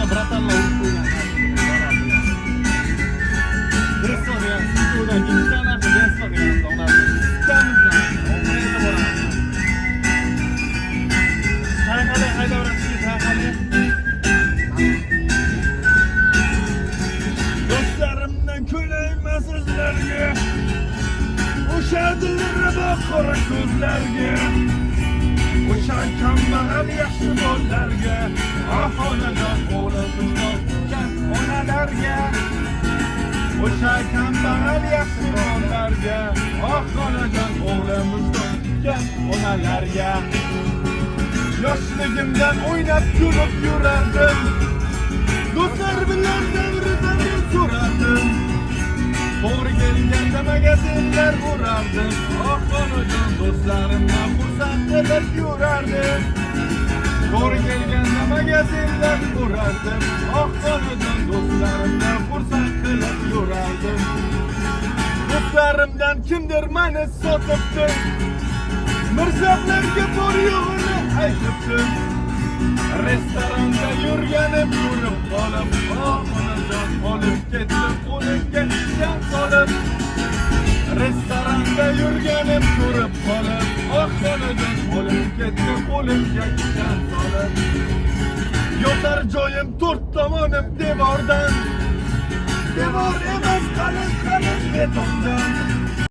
bratanla urib qo'ygan. Restorан, suvdan ikkita narsa restoranga donadi. Ikkamizdan ovqatga boramiz. Hayhali haydaverasiz, hayhali. Do'stlarimdan ko'layman sizlarga. O'sha dillarga qora ko'zlarga. O'sha kambag'al yaxshi bolalarga. Onajon o'g'lim tushgan onalarga. O'sha kambag'al yaxshi bolalarga. Onajon o'g'lim tushgan onalarga. Yoshligimdan o'ynab kulib yurardim. Do'stlar bilan davridan so'rardim. To'g'ri kelganda magazinlar urardim. Onajon do'stlarimdan xursand qilib yurardim. To'g'ri kelganda magazinlar urardim. Onajon do'stlarimdan xursand qilib yurardim. Do'stlarimdan kimdir meni sotibdi. Mirzoblarga bor yo'g'ini aytibdi. Restoranda yurganim yurib qolib, onajon olib ketdim qo'limga jon solib. Restoranda yurganim yurib qolib, onajon olib ketdim qo'limga jon solib. Yotar joyim to'rt tomonim devordan, devor emas qalin betondan.